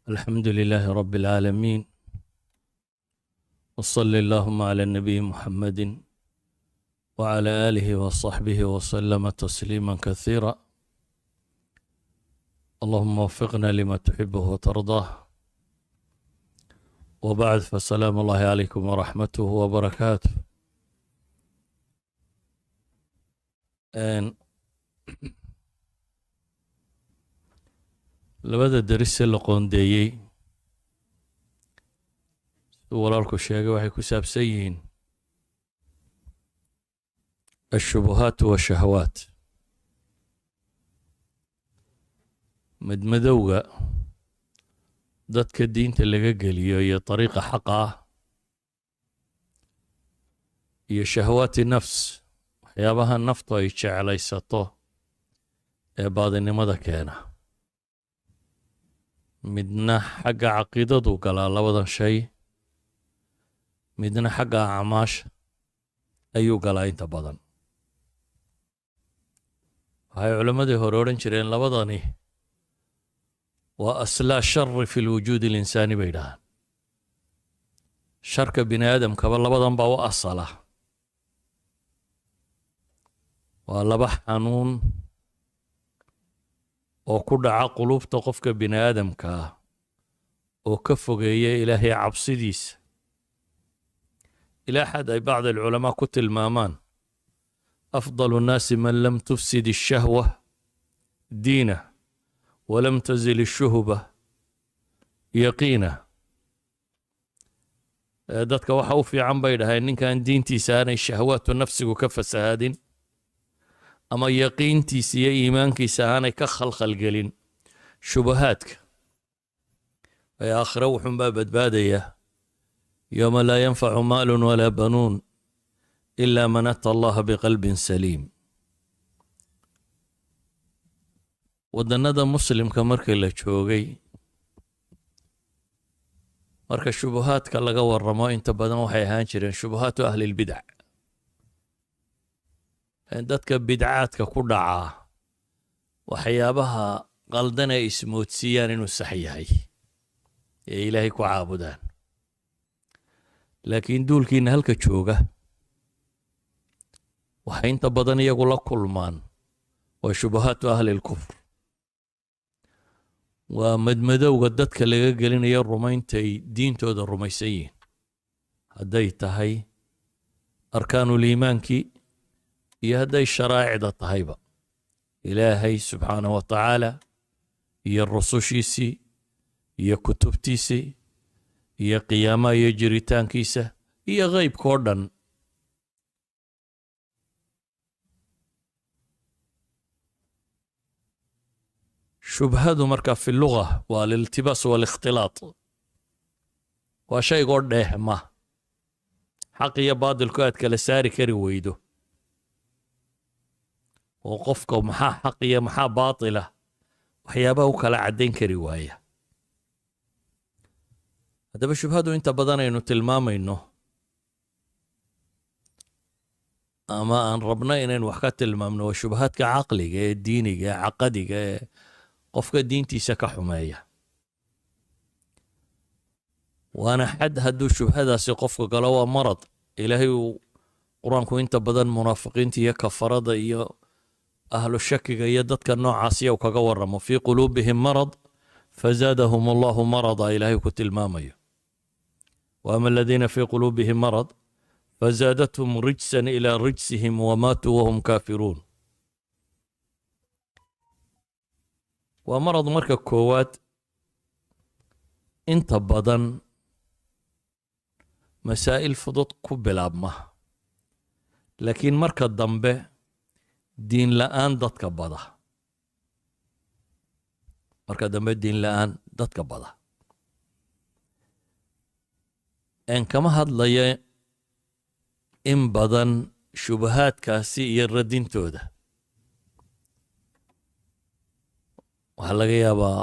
الحمد لله رب العالمين، وصلى اللهم على النبي محمد وعلى آله وصحبه وسلم تسليما كثيرا. اللهم وفقنا لما تحبه وترضاه، وبعد، فسلام الله عليكم ورحمته وبركاته. labada daris la qoondeeyay siduu walaalku sheegay waxay ku saabsan yihiin الشبهات والشهوات. madmadowga dadka diinta laga geliyo iyo dariiqa xaqa ah iyo shahawaati nafs, waxyaabaha naftu ay jeclaysato ee baadinimada keena. midna xagga caqiidadu galaa labadan shay, midna xagga acmaasha ayuu galaa inta badan. waxay culammadii hore odhan jireen labadani waa aslaa shari fi lwujuudi alinsaani bay dhahaan. sharka bini aadamkaba labadan baa u asala. waa laba xanuun oo ku dhaca qulubta qofka bini aadamka ah oo ka fogeeya ilaahay cabsidiisa. ilaa xad ay bacd alculamaa ku tilmaamaan afdalu nnaasi man lam tufsid الshahwa diinah walam tazil الshuhba yaqiinah. dadka waxa u fiican bay dhahayn ninkan diintiisa aanay shahwaatu nafsigu ka fasahaadin ama yaqiintiisa iyo iimaankiisa aanay ka khalkhalgelin shubahaadka. ay aakhira wuxuunbaa badbaadaya yowma laa yanfacu maalun walaa banuun ilaa man ata allaha biqalbin saliim. waddannada muslimka markii la joogay, marka shubahaadka laga warramo inta badan waxay ahaan jireen shubahaatu ahlilbidac. dadka bidcaadka ku dhacaa waxyaabaha qaldan ay ismoodsiiyaan inuu sax yahay ee ilaahay ku caabudaan. laakiin duulkiina halka jooga waxay inta badan iyagu la kulmaan waa shubahaatu ahlilkufr. waa madmadowga dadka laga gelinayo rumayntay diintooda rumaysan yihiin, hadday tahay arkaanuliimaankii iyo hadday sharaa'icda tahayba. ilaahay subxaanahu wa tacaala iyo rusushiisii iyo kutubtiisii iyo qiyaamaha iyo jiritaankiisa iyo ghaybkao dhan. shubhadu marka fi luga waa aliltibaas waalikhtilaat. waa shaygoo dheehma, xaq iyo baadilku aad kala saari kari weydo, oo qofka maxaa xaq iyo maxaa baatila waxyaabaha u kala caddayn kari waaya. haddaba shubhadu inta badan aynu tilmaamayno ama aan rabno inaynu wax ka tilmaamno waa shubahaadka caqliga ee diiniga ee caqadiga ee qofka diintiisa ka xumeeya. waana xad hadduu shubhadaasi qofka galo waa marad. ilaahay uu qur-aanku inta badan munaafiqiinta iyo kafarada iyo ahlu shakiga iyo dadka noocaasiya u kaga warramo fii quluubihim marad fazaadahum allahu marada ilaahay ku tilmaamayo. waama aladiina fii quluubihim marad fazaadathum rijsan ilaa rijsihim wamaatuu wahum kaafiruun. waa marad marka koowaad inta badan masaa'il fudud ku bilaabma, laakiin marka dambe diin la'aan dadka bada. marka dambe diin la'aan dadka bada. een kama hadlaya in badan shubahaadkaasi iyo radintooda. waxaa laga yaabaa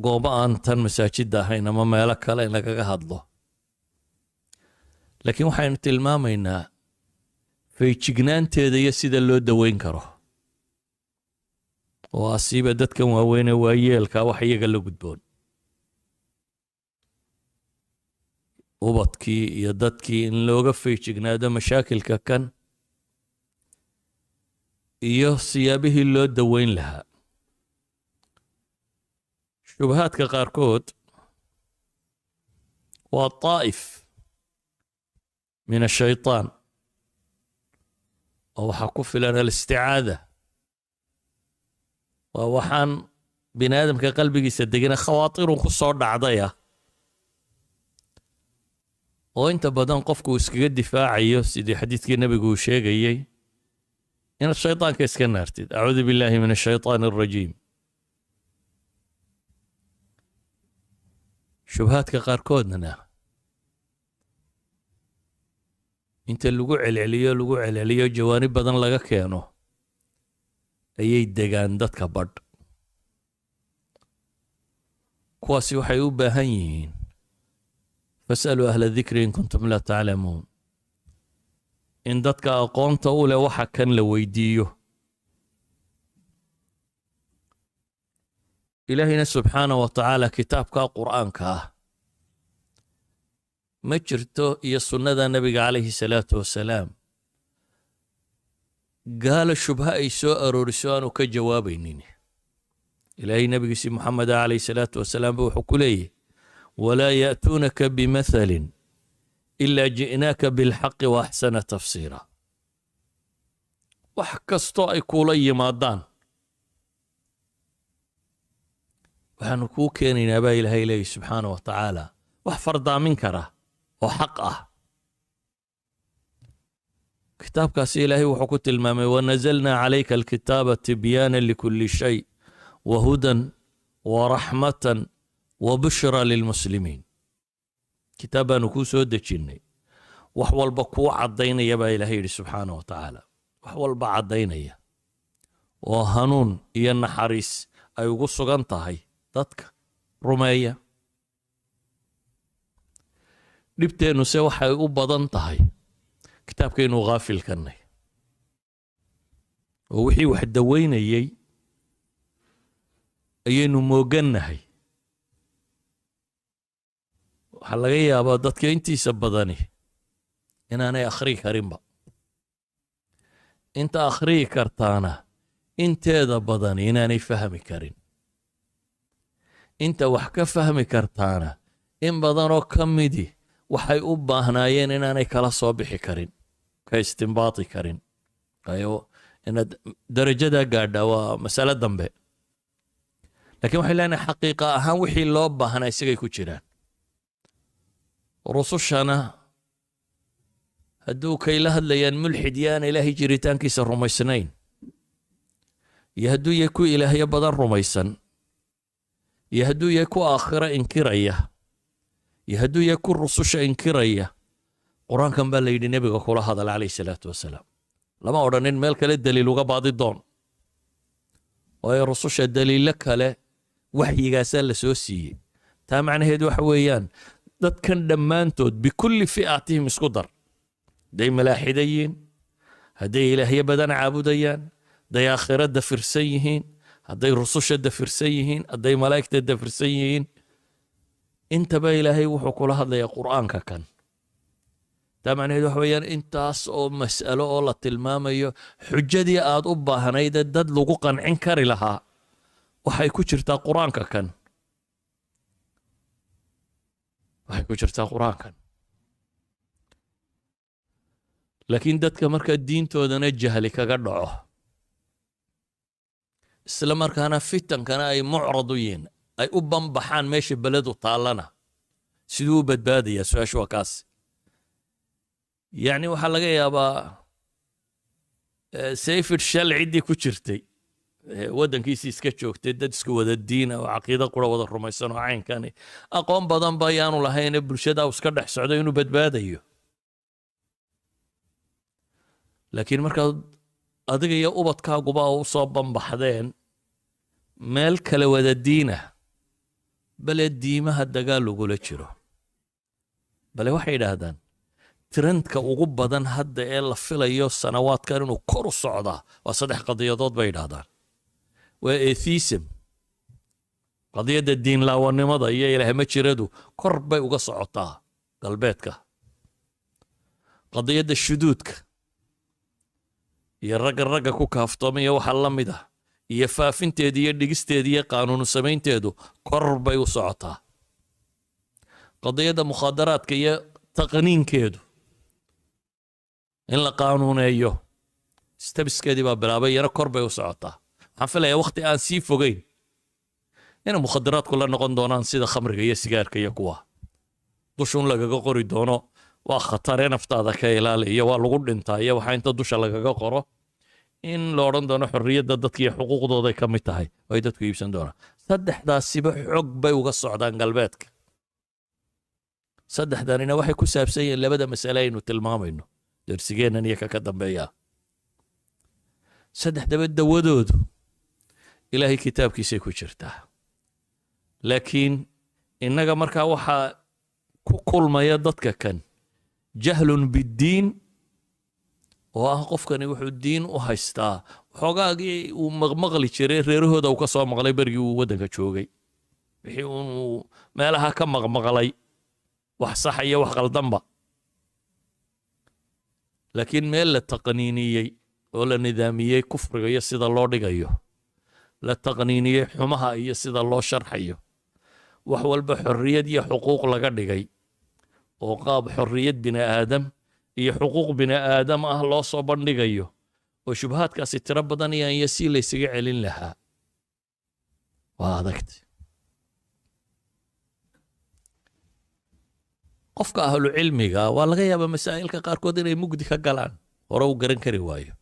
goobo aan tan masaajidda ahayn ama meelo kale in lagaga hadlo, laakiin waxaynu tilmaamaynaa feejignaanteeda iyo sida loo daweyn karo. oo asiiba dadkan waaweynee waayeelka wax iyaga la gudboon. ubadkii iyo dadkii in looga feejignaado mashaakilka kan iyo siyaabihii loo daweyn lahaa. shubahaadka qaarkood waa طائف من الشيطان oo waxaa ku filan alisticaada. waa waxaan bini aadamka qalbigiisa degana khawaatirun ku soo dhacdaya oo inta badan qofku iskaga difaacayo sidii xadiidkii nebigu uu sheegayey inaad shaydaanka iska naartid. acuudu billahi min ashaytaan alrajiim. shubahaadka qaarkoodna inta lagu celceliyo jawaanib badan laga keeno ayay degaan dadka badh. kuwaasi waxay u baahan yihiin fas'aluu ahla dikri in kuntum laa taclamuun, in dadka aqoonta u leh waxa kan la weydiiyo. ilaahina subxaana wa tacaala kitaabka qur'aanka ah ma jirto iyo sunnada nebiga calayhi salaatu wasalaam gaala shubha ay soo arooriso aanu ka jawaabaynin. ilaahay nebigiisii moxameda calayhi salaatu wasalaam ba wuxuu ku leeyahy walaa ya'tuunaka bimathalin ilaa ji'naaka bilxaqi wa axsana tafsiira. wax kastoo ay kuula yimaadaan waxaanu kuu keenaynaa baa ilaahay leeyahy subxaana wa tacaala wax fardaamin kara oo xaq ah. kitaabkaasi ilaahay wuxuu ku tilmaamay wanazalnaa calayka alkitaaba tibyaana likulli shay wahudan waraxmatan wabushra lilmuslimiin. kitaab baanu kuu soo dejinnay wax walba kuu caddaynaya baa ilaahay yidhi subxaana wa tacaala, wax walba caddaynaya oo hanuun iyo naxariis ay ugu sugan tahay dadka rumeeya. dhibteennu se waxay u badan tahay kitaabkaynu ghaafil kannay oo wixii wax daweynayey ayaynu moogannahay. waxaa laga yaabaa dadka intiisa badani inaanay akhriyi karinba. inta akhriyi kartaana inteeda badani inaanay fahmi karin. inta wax ka fahmi kartaana in badanoo ka midi waxay u baahnaayeen inaanay kala soo bixi karin, ka istimbaati karin. ayo inaad darajadaa gaadha waa masale dambe, laakiin waxay leenahay xaqiiqa ahaan wixii loo baahnaa isagay ku jiraan. rusushana hadduu kayla hadlayaan mulxid yaana ilaahay jiritaankiisa rumaysnayn iyo hadduu yahay ku ilaahyo badan rumaysan iyo hadduu yahay ku aakhiro inkiraya iyo hadduu yahay ku rususha inkiraya, qur-aankan baa la yidhi nebiga kula hadal calayhi salaatu wasalaam. lama odhanin meel kale daliil uga baadi doon, waayo rususha daliilo kale waxyigaasaa la soo siiyey. taa macnaheedu waxa weeyaan dadkan dhammaantood bikulli fi'atihim isku dar, hadday malaaxidayiin, hadday ilaahyo badan caabudayaan, hadday aakhiro dafirsan yihiin, hadday rususha dafirsan yihiin, hadday malaa'igta dafirsan yihiin, intaba ilaahay wuxuu kula hadlayaa qur'aanka kan. taa macnaheedu waxa weeyaan intaas oo mas'alo oo la tilmaamayo xujadii aad u baahnaydee dad lagu qancin kari lahaa waxay ku jirtaa qur'aanka kan. waxay ku jirtaa qur'aankan. laakiin dadka marka diintoodana jahli kaga dhaco isla markaana fitankana ay mucrad u yihiin, ay u banbaxaan meesha beledu taallana, siduu u badbaadayaa? su-aashu waa kaas. yacni waxaa laga yaabaa sayfid shal ciddii ku jirtay waddankiisii iska joogtay, dad isku wada diina oo caqiido qura wada rumaysan oo caynkani aqoon badan ba ayaanu lahayne bulshada u iska dhex socdo inuu badbaadayo. laakiin markaad adiga iyo ubadkaaguba u soo banbaxdeen meel kale wada diina, bale diimaha dagaal ugula jiro, bale waxay yidhaahdaan trendka ugu badan hadda ee la filayo sanawaadkan inuu kor u socdaa waa 3 qadiyadood bay yidhaahdaan. waa atheism, qadiyadda diin laawanimada iyo ilaah ma jiradu kor bay uga socotaa galbeedka qadiyadda shuduudka iyo ragga ku kaaftoomaya waxa la mid ah iyo faafinteeda iyo dhigisteeda iyo qaanuun samaynteedu kor bay u socotaa qadiyadda mukhaadaraadka iyo taqniinkeedu in la qaanuuneeyo stabiskeedii baa bilaabay iyana kor bay u socotaa waxaan filayaa waqti aan sii fogeyn inay mukhadaraadku la noqon doonaan sida khamriga iyo sigaarka iyo kuwa dushun lagaga qori doono waa khatare naftaada ka ilaali iyo waa lagu dhintaa iyo waxaa inta dusha lagaga qoro in la odhan doono xorriyadda dadka iyo xuquuqdooday ka mid tahay oo ay dadku iibsan doonaan saddexdaasiba xog bay uga socdaan galbeedka saddexdanina waxay ku saabsan yihiin labada masale aynu tilmaamayno darsigeennan iyo ka dambeeya saddexdaba dawadoodu ilaahay kitaabkiisay ku jirtaa laakiin innaga markaa waxaa ku kulmaya dadka kan jahlun biddiin oo ah qofkani wuxuu diin u haystaa xoogaagii uu maqmaqli jiray reerahooda uu ka soo maqlay berigii uu waddanka joogay wixii uu meelaha ka maqmaqlay wax sax iyo wax qaldanba laakiin meel la taqniiniyey oo la nidaamiyey kufriga iyo sida loo dhigayo la taqniiniyey xumaha iyo sida loo sharxayo wax walba xorriyad iyo xuquuq laga dhigay oo qaab xorriyad bini aadam iyo xuquuq bini aadam ah loo soo bandhigayo oo shubhaadkaasi tiro badan iyo si laysaga celin lahaa waa adagta qofka ahlu cilmiga waa laga yaabaa masaa'ilka qaarkood inay mugdi ka galaan hore u garan kari waayo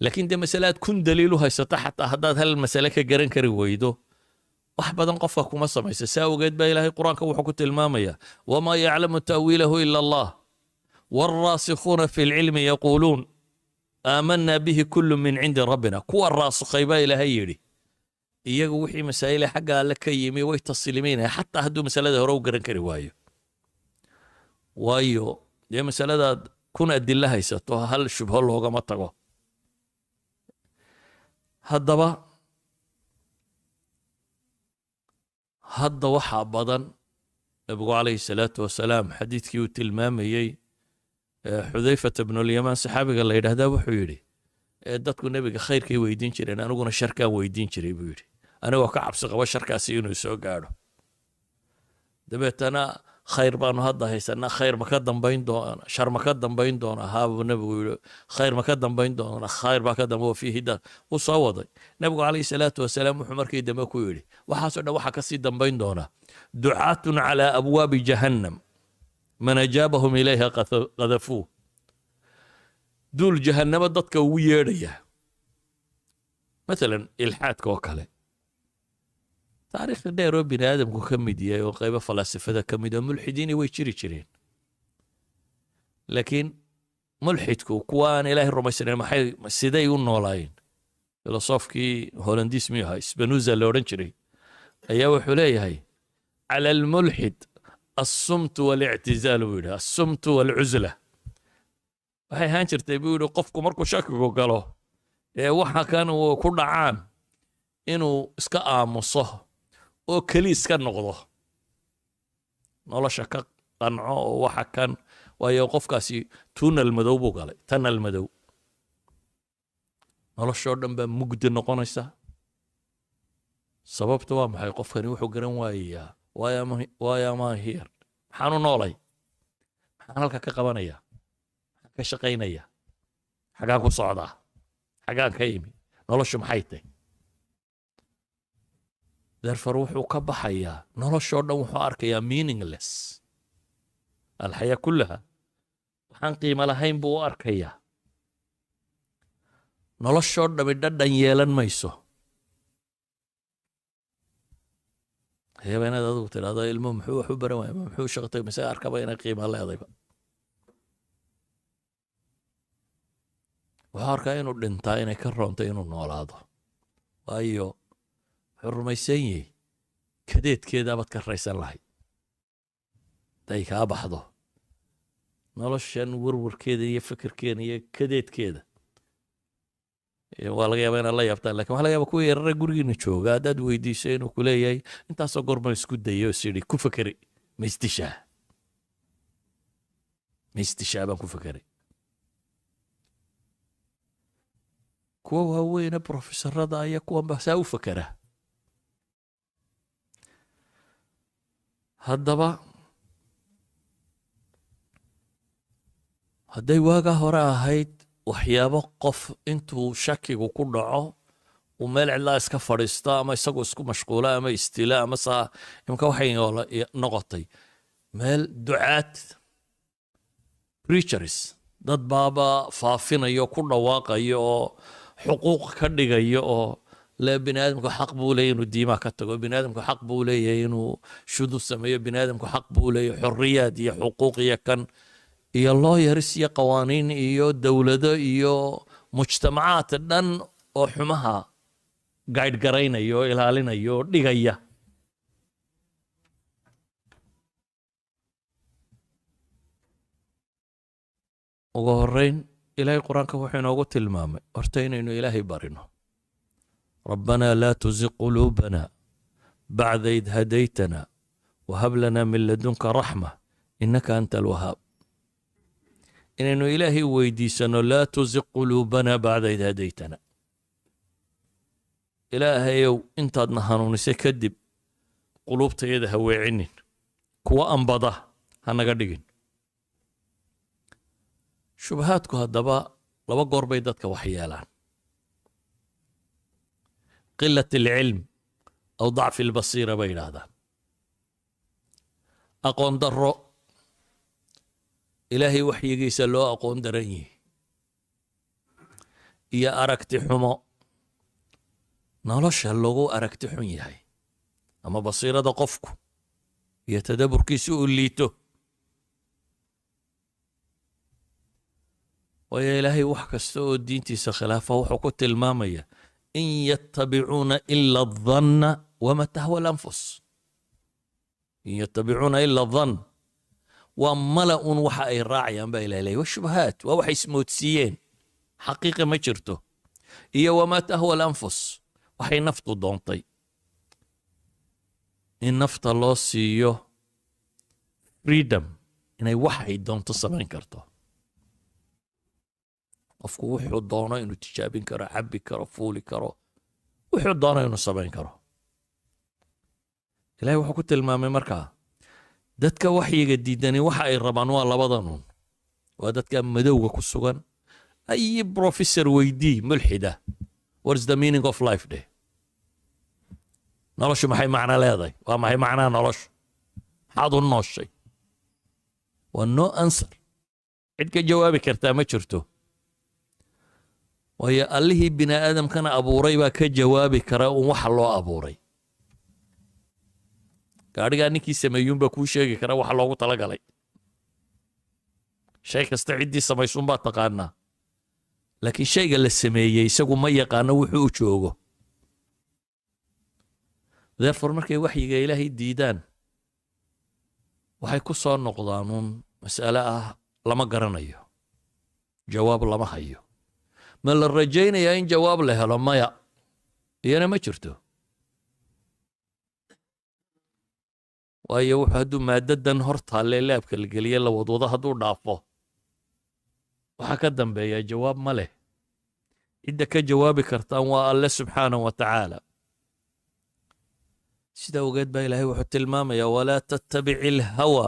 laakiin dee masalaad kun daliil u haysata xataa haddaad hal masale ka garan kari weydo wax badan qofka kuma samaysa saa ogeed baa ilaahay qur-aanka wuxuu ku tilmaamaya wamaa yaclamu ta'wiilahu ila allah waalraasikhuuna fi lcilmi yaquuluun aamanaa bihi kullu min cindi rabbina kuwa raasikhay baa ilaahay yidhi iyagu wixii masaa'ile xagga alle ka yimi way tasliimaynaya xataa hadduu masalada hore u garan kari waayo waayo dee masaladaad kun adilla haysato hal shubho loogama tago haddaba hadda waxaa badan nabigu calayhi salaatu wasalaam xadiidkii uu tilmaamayey xudayfata bnulyamaan saxaabiga la yidhaahdaa wuxuu yidhi dadku nebiga khayrkay weydiin jireen aniguna sharkaan weydiin jiray buu yidhi anigoo ka cabsi qabo sharkaasi inuu soo gaadho dabeetana khayr baanu hadda haysanaa khayr ma ka dambayn doona shar ma ka dambayn doona haabuu nebigu yidhi khayr ma ka dambayn doona khayr baa ka dambe fiihi dar wuu soo waday nebigu calayhi salaatu wasalaam wuxuu markii dambe ku yidhi waxaasoo dhan waxaa kasii dambayn doona ducaatun calaa abwaabi jahannam man ajaabahum ilayha qadafuuh duul jahannamo dadka ugu yeedhaya maalan ilxaadka oo kale taariikhda dheer oo bini aadamku ka mid yahay oo qaybo falaasifada ka mid oo mulxidiini way jiri jireen laakiin mulxidku kuwa aan ilaahay rumaysanayn siday u noolaayeen filosofkii holandiis miyuu ahaa sbanuza la odhan jiray ayaa wuxuu leeyahay cala almulxid assumtu walictizaal buu yidhi assumtu walcuzla waxay ahaan jirtay buu yidhi qofku markuu shakigu galo ee waxa kan uu ku dhacaan inuu iska aamuso oo keli iska noqdo nolosha ka qanco oo waxa kan waayo qofkaasi tuunal madow buu galay tanal madow noloshoo dhan baa mugdi noqonaysa sababta waa maxay qofkani wuxuu garan waayayaa why am I here maxaanu noolay maxaan halka ka qabanaya maxaan ka shaqaynaya xagaan ku socdaa xagaan ka imi noloshu maxay tahay therefore wuxuu ka baxayaa noloshoo dhan wuxuu arkayaa meaningless alxayaa kullaha waxaan qiimo lahayn buu u arkayaa noloshoo dhami dhadhan yeelan mayso hayaba inaad adigu tidhahdo ilmo muxuu wax u baran waaya muxuu shaqatay mise arkaba inay qiimo leedayba wuxuu arkaa inuu dhintaa inay ka roonto inuu noolaado waayo wuxuu rumaysan yahay kadeedkeedaabaad ka raysan lahayd haday kaa baxdo noloshan warwarkeeda iyo fikirkeeda iyo kadeedkeeda waa laga yaabaa inaad la yaabtaan lakin waxa laga yaaba kuwa yarare gurigiina jooga haddaad weydiiso inuu ku leeyahay intaasoo goorma isku dayo is yidhi ku fakeri ma isdishaa ma istishaabaan ku fekeray kuwa waaweyne profesorada ayaa kuwan baa saa u fekera haddaba hadday waagaa hore ahayd waxyaabo qof intuu shakigu ku dhaco uu meel cidlaa iska fadhiisto ama isagoo isku mashquula ama istila ama saa imka waxay noqotay meel ducaad preachers dad baaba faafinayo ku dhawaaqayo oo xuquuq ka dhigayo oo le bini aadamku xaq buu leeyahay inuu diimaha ka tago bini aadamku xaq buu leeyahay inuu shudu sameeyo bini aadamku xaq buu leeyahay xorriyaad iyo xuquuq iyo kan iyo lawyers iyo qawaaniin iyo dowlado iyo mujtamacaad dhan oo xumaha guide garaynaya oo ilaalinaya oo dhigaya ugu horreyn ilaahay qur-aanka wuxuu inoogu tilmaamay horta inaynu ilaahay barino ربنا لا تزغ قلوبنا بعد إذ هديتنا وهب لنا من لدنك رحمة إنك أنت الوهاب إنه إلهي ويديسنا لا تزغ قلوبنا بعد إذ هديتنا إلهي أنت نهانون سكدب قلوب تيدها ويعنين كوا أنبضة هنقدقين شبهاتك هالدباء لو قرب يدتك وحيالان قلة العلم أو ضعف البصيرة بين هذا أقون درو إلهي وحي قيس له أقون درني يا أركت حما نالش اللغو أركت حمي هاي أما بصيرة دا قفكو يتدبر كيسو الليتو ويا إلهي وحكستو الدين تيسا خلافة وحكو المامية إن يتبعون إلا الظن وما تهوى الأنفس إن يتبعون إلا الظن وملأ وحا الراعي أنبا إليه والشبهات ووحي اسموتسيين حقيقة ما جرته إيا وما تهوى الأنفس وحي نفط دونطي إن نفط الله سيو فريدم إن وحي دونت السمين كرته qofku wuxuu doono inuu tijaabin karo cabbi karo fuuli karo wuxuu doono inuu samayn karo ilaahay wuxuu ku tilmaamay markaa dadka waxyiga diidani waxa ay rabaan waa labadan uun waa dadka madowga ku sugan ay professor weydii mulxida what is the meaning of life day noloshu maxay macna leedahay waa maxay macnaa noloshu maxaad u nooshay waa no answer cid ka jawaabi kartaa ma jirto waayo allihii bini aadamkana abuuray baa ka jawaabi kara un waxa loo abuuray gaadhigaa ninkii sameeyuunbaa kuu sheegi kara waxa loogu talagalay shay kasta ciddii samaysuunbaa taqaanaa laakiin shayga la sameeyey isagu ma yaqaano wuxuu u joogo therefore markay waxyiga ilaahay diidaan waxay ku soo noqdaan uun mas'ale ah lama garanayo jawaab lama hayo ma la rajaynayaa in jawaab la helo maya iyana ma jirto waayo wuxuu hadduu maadadan hor taalle laabka la geliye la wadwado hadduu dhaafo waxaa ka dambeeya jawaab ma leh cidda ka jawaabi kartaan waa alle subxaanahu wa tacaala sida ogeed baa ilaahay wuxuu tilmaamayaa walaa tattabici alhawa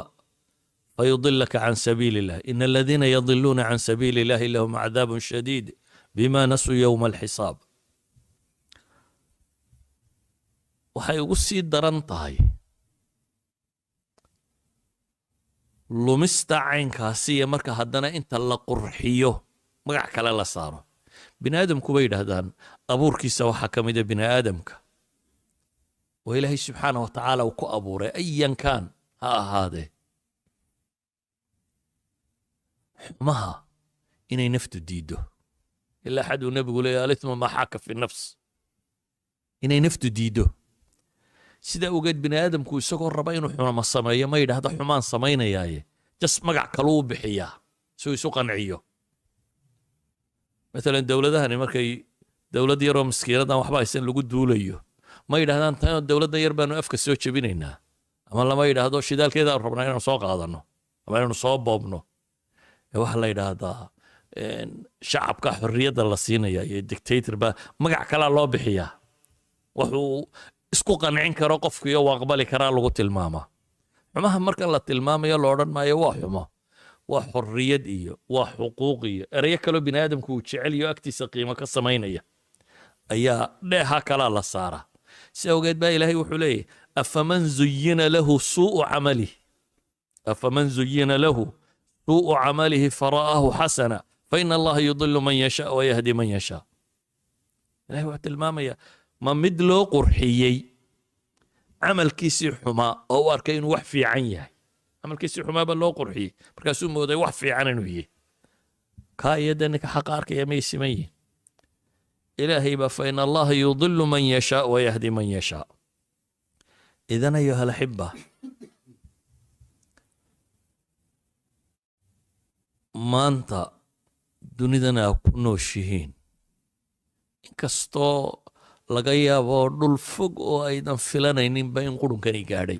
fayudilaka can sabiili illah ina aladiina yadiluuna can sabiili illahi lahum cadaabun shadiid بما نسوا يوم الحساب waxay ugu sii daran tahay lumista caynkaasi iyo marka haddana inta la qurxiyo magac kale la saaro bini aadamku bay yidhaahdaan abuurkiisa waxaa ka mid a bini aadamka oo ilaahay subxaanahu wa tacaala uu ku abuuray ayan kaan ha ahaadee xumaha inay naftu diiddo إلا أحد النبي يقول يا الإثم ما حاك في النفس إني نفت ديدو سيدا وجد بني آدم كو يسقون ربعين حمان السماية ما يده هذا حمان سماينا ياي جس مقع كلوب بحياه سو يسوق نعيه مثلا الدولة ده هني مركي دولة دي روم مسكينة ده وحبا يسن لقود دوليه ما يده هذا أنت الدولة ده يربانو أفك السوتش بيننا أما لما يده هذا الشدال كده ربنا ينو سوق هذا أما ينو صوب بابنو waxa la yidhaahdaa shacabka xorriyadda la siinaya iyo dictator baa magac kalaa loo bixiyaa wuxuu isku qancin karo qofkiiyo waa aqbali karaa lagu tilmaamaa xumaha marka la tilmaamayo la odhan maayo waa xumo waa xorriyad iyo waa xuquuq iyo erayo kaloo bini aadamku uu jecel iyo agtiisa qiimo ka samaynaya ayaa dheeha kalaa la saaraa si awgeed baa ilaahay wuxuu leeyahy afaman zuyina lahu suu'u camalihi afaman zuyina lahu suu'u camalihi fara'ahu xasana faina allaha yudilu man yashaa wayahdi man yashaa ilahay wuxuu tilmaamaya ma mid loo qurxiyey camalkiisii xumaa oo u arkay inuu wax fiican yahay camalkiisii xumaaba loo qurxiyey markaasuu mooday wax fiican inuu yahay kaa iyo dee ninka xaqa arkaya may siman yihin ilaahay baa faina allaha yudilu man yashaa wayahdi man yashaa idan ayuha alaxiba maanta dunidan aa ku nooshihiin inkastoo laga yaabo dhul fog oo aydan filanayninba in qurunkani gaadhay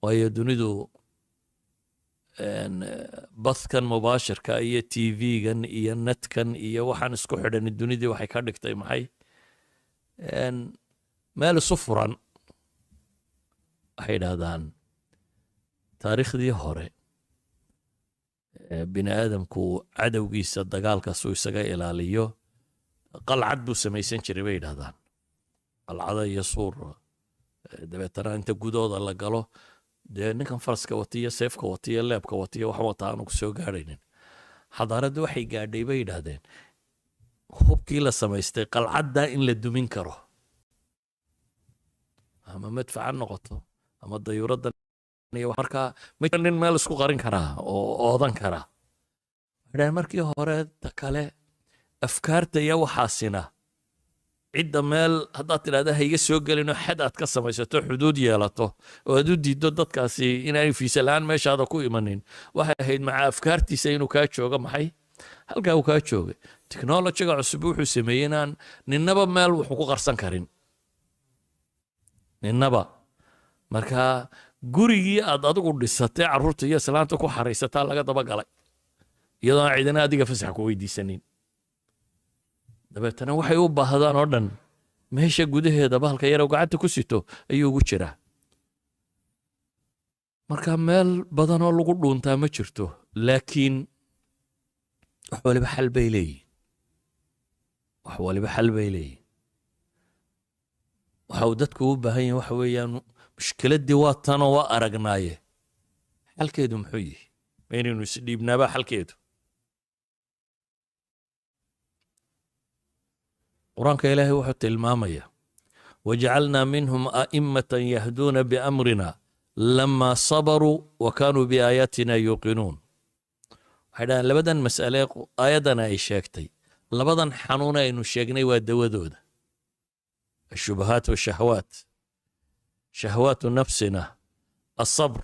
waayo dunidu badkan mubaashirka iyo tv-gan iyo netkan iyo waxaan isku xidhan dunidii waxay ka dhigtay maxay meel isu furan waxay idhahdaan taariikhdii hore bini aadamku cadowgiisa dagaalkaasuu isaga ilaaliyo qalcad buu samaysan jiray bay yidhahdaan qalcada iyo suur dabeetana inta gudooda la galo dee ninkan faraska watiyo seefka watiyo leebka watiyo wax wata aanu ku soo gaadhaynin xadaaradda waxay gaadhay bay yidhaahdeen hubkii la samaystay qalcaddaa in la dumin karo ama madfaca noqoto ama dayuuradda markaa nin meel isku qarin karaa oo oodan karaa waxay markii hore ta kale afkaarta iyo waxaasina cidda meel haddaad tidhahda ha iga soo gelinoo xad aad ka samaysato xuduud yeelato oo aad u diiddo dadkaasi inaanay fiisa la-aan meeshaada ku imanin waxay ahayd maca afkaartiisa inuu kaa joogo maxay halkaa uu kaa joogay technologiga cusub wuxuu sameeyey inaan ninnaba meel wuxuu ku qarsan karin ninnaba markaa gurigii aad adigu dhisatay carruurta iyo islaanta ku xaraysataa laga daba galay iyadoo aan cidina adiga fasax ku weydiisanin dabeetana waxay u baahdaan oo dhan meesha gudaheeda bahalka yarow gacanta ku sito ayuu ugu jiraa marka meel badanoo lagu dhuuntaa ma jirto laakiin wax waliba xal bay leeyihin wax waliba xal bay leeyihin waxa uu dadku u baahan yahay waxa weeyaan mushkiladdii waa tanoo waa aragnaaye xalkeedu muxuu yihi ma inaynu isdhiibnaabaa xalkeedu qur-aanka ilaahay wuxuu tilmaamaya wajacalnaa minhum a'immatan yahduuna biamrina lama sabaruu wa kaanuu biaayaatina yuuqinuun waxay dhahaan labadan mas'ale aayaddana ay sheegtay labadan xanuun aynu sheegnay waa dawadooda ashubahaat washahwaat shahwaatu nafsina asabr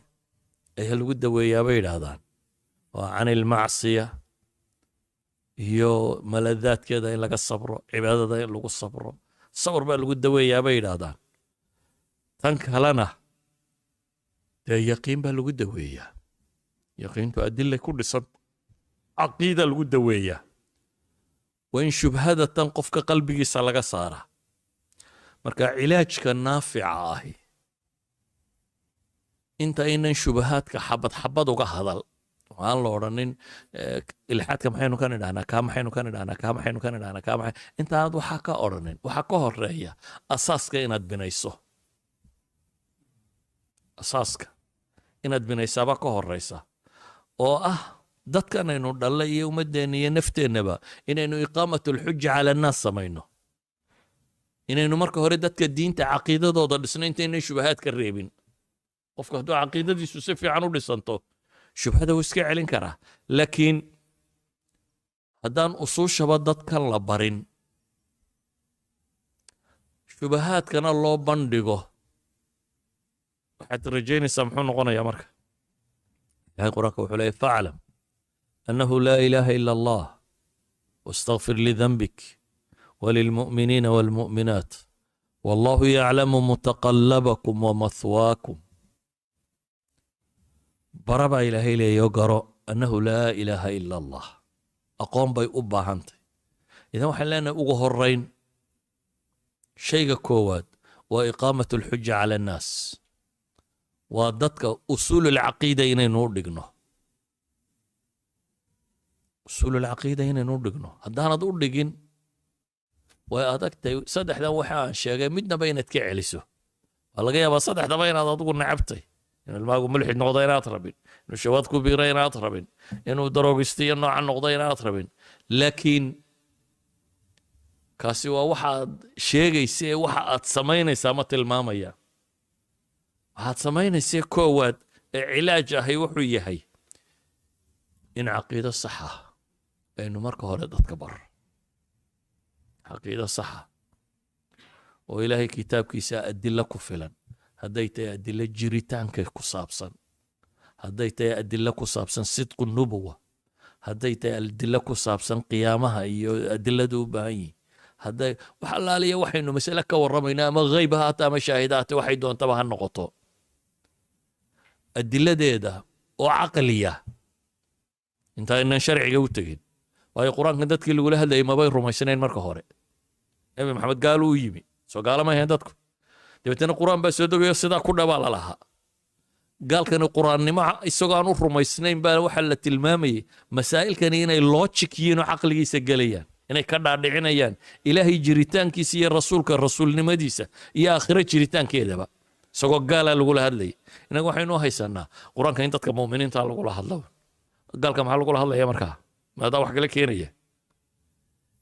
ayaa lagu daweeyaa bay yidhaahdaan waa can ilmacsiya iyo maladaadkeeda in laga sabro cibaadada in lagu sabro sabr baa lagu daweeyaa bay yidhaahdaan tan kalena dee yaqiin baa lagu daweeyaa yaqiintu adilay ku dhisan caqiida lagu daweeyaa waa in shubhada tan qofka qalbigiisa laga saaraa marka cilaajka naafica ahi inta aynan shubahaadka xabad xabad uga hadal aan la odhanin ilxaadka maxaynu ka nidhahnaa kaa maxaynu ka nidhahnaa kaa maxaynu ka nidhahnaa kaa maxay intaanad waxaa ka odhanin waxaa ka horeeya asaaska inaad binayso asaaska inaad binaysaaba ka horeysa oo ah dadkanaynu dhalle iyo ummadeenna iyo nafteennaba inaynu iqaamatulxuja cala annaas samayno inaynu marka hore dadka diinta caqiidadooda dhisno intaynan shubahaad ka reebin qofku hadduu caqiidadiisu si fiican u dhisanto shubhada wuu iska celin karaa laakiin haddaan usuushaba dadkan la barin shubahaadkana loo bandhigo waxaad rajaynaysaa muxuu noqonayaa marka ilahay qur-aanka wuxuu leeyahy faclam annahu laa ilaaha ila allah واستغفر لذنبك وللمؤمنين والمؤمنات والله يعلم متقلبكم ومثواكم بربا إلهي لي يقرأ أنه لا إله إلا الله أقوم بي أبا هانتي إذا وحلنا أغهرين شيء كواد وإقامة الحجة على الناس وضدك أصول العقيدة إني نوردقنا أصول العقيدة إني نوردقنا هدانا دوردقين وأدكتي صدح ذا وحان شيء مدنا بينت كعلسه والله يا بس صدح ذا بين هذا تقول نعبتي إنه الماء ملحد نقضين أطربين إنه شوات كبيرين أطربين إنه دروغستي إنه عن نقضين أطربين لكن كاسي واحد شيء يسي واحد سمين سامة المامية واحد سمين سي كواد علاجه هي وحوية هي إن عقيدة الصحة إنه مركه هولدت كبر عقيدة الصحة وإلهي كتاب كيسا أدلة كفلا هديت أدلة جريتان كصابسا هديت أدلة كصابسا صدق النبوة هديت أدلة كصابسا قيامها أدلة دوبهي هدي وحلا لي وحي إنه مسألة كورمينا ما غيبها تا مشاهدات وحي دون تبها النقطة أدلة ديدا وعقلية انت إن شرعي قوتين وهي قرآن كندتك اللي يقولها اللي ما بيرو ما يسنين مركه هوري نبي محمد قالوا يجيبي سو قال ما يهدتكم دبتنا قرآن بس يدو يصدا كنا بالا لها قال كان القرآن ما يسوق نور ما يسنين بالا وحلة المامي مسائل كان هنا اللوتشكيين وعقلي يسجليان inay ka dhaadhicinayaan ilaahay jiritaankiisa iyo rasuulka rasuulnimadiisa iyo aakhira jiritaankeedaba isagoo gaala lagula hadlayay inaga waxaynu haysanaa quraanka in dadka muuminiinta lagula hadlo gaalka maxaa lagula hadlaya markaa maada wax kale keenaya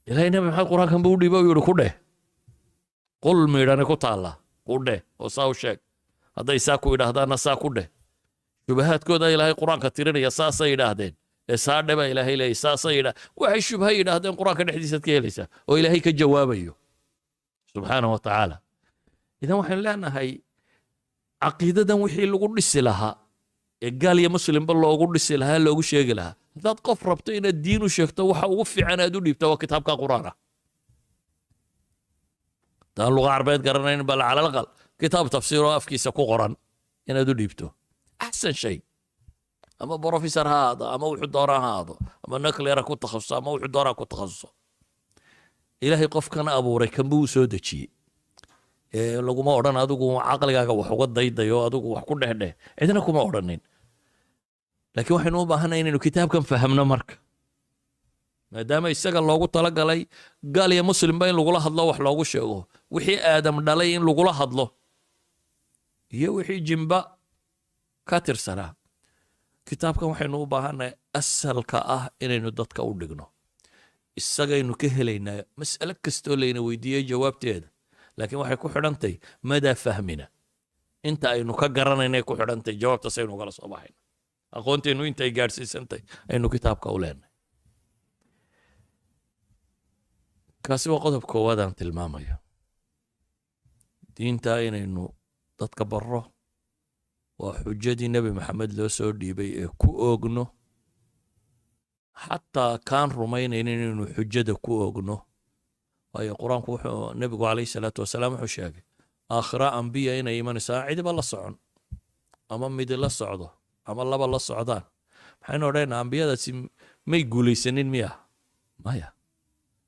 ilaahay nabi maxamed quraankan buu dhiibay oo yiri ku dheh qul meedana ku taala ku dheh oo saaw sheeg haday saa ku idhaahdaan saa ku dheh shubahaadkooda ilaahay quraanka tirinaya saasay idhaahdeen saadaba ilaahay leey saasayda waxay shubhay yiraahdeen quraanka dhexdiisa ka helaysa oo ilaahay ka jawaabayo subhanahu wa ta'ala idan waxaan leenahay aqiidadan wixii lagu dhisi lahaa ee gaal iyo muslimba loogu dhisi lahaa loogu sheegi lahaa dad qof rabto in diin u sheegto waxa ugu fiican aad u dhiibto waa kitaabka quraanka taan luqa arbeed garanayn bal ala aqal kitaab tafsiir oo afkiisa ku qoran inaad u dhiibto ahsan shay أما بروفيسور هذا أما وحدورا هذا أما نكليرا كنت تخصص أما وحدورا كنت تخصص إلهي قف كان أبو ريكم بو سودتشي لو ما أوران أدوكو عقلك وحقد ضيديو أدوكو وحكون ده إذن كما أورانين لكن وحين نوبا هنا إنه كتاب كان فهمنا مرك ما دام يستقل لوغو طلق علي قال يا مسلم بين لوغو لحظ الله وحلوغو شيغو وحي آدم دالين لوغو لحظ الله يوحي جنبا كاتر سلام kitaabkan waxaynu u baahannahay asalka ah inaynu dadka u dhigno isagaynu ka helaynaa mas'alo kastoo layna weydiiyey jawaabteeda laakiin waxay ku xidhantahay madaa fahmina inta aynu ka garanaynay ku xidhantahay jawaabtaas aynu kala soo baxayno aqoonteennu intay gaadhsiisantahay aynu kitaabka u leenahay kaasi waa qodob koowaad aan tilmaamayo diinta inaynu dadka barro وحجتي النبي محمد لو سو ديبي كو اوغنو حتى كان رومين انو حجده كو اوغنو واي قران كو النبي عليه الصلاه والسلام حشاغ اخر انبياء ان ايمان ساعد بالله سعون اما ميد لا سعوده اما لبا لا سعودان maxay noqdeen anbiyadaasi may guulaysanin miya maya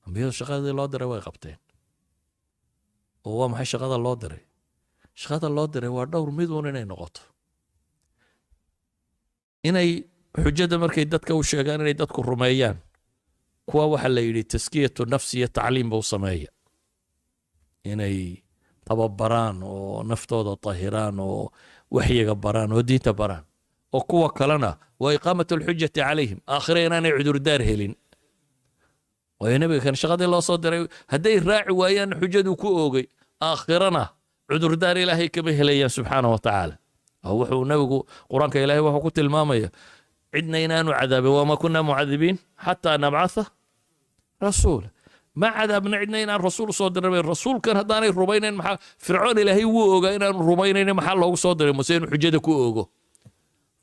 anbiyada shaqada loo diray way qabteen oo maxay shaqada loo diray waa dhowr mid uun inay noqoto inay xujada markay dadka u sheegaan inay dadku rumeeyaan kuwa waxa la yiri taskiyatu nafsiya tacliim buu sameeyaa inay tababaraan oo naftooda tahiraan oo waxyiga baraan oo diinta baraan oo kuwa kalena waa iqaamatu alxujjati calayhim aakhirina inay cudur daar helin waa nabiga kan shaqadii loo soo diray haday raaci waayaan xujadu ku oogay aakhirana عذر دار إلهي كما هليا سبحانه وتعالى هو نبي قرآن كإلهي وهو كتل مامية عدنا ينان عذاب وما كنا معذبين حتى نبعث رسول ما عذابنا عدنا ينان رسول صدر الرسول كان هداني الربينين محل فرعون إلهي ووغا ينان الربينين محل هو صدر مسين حجدك ووغا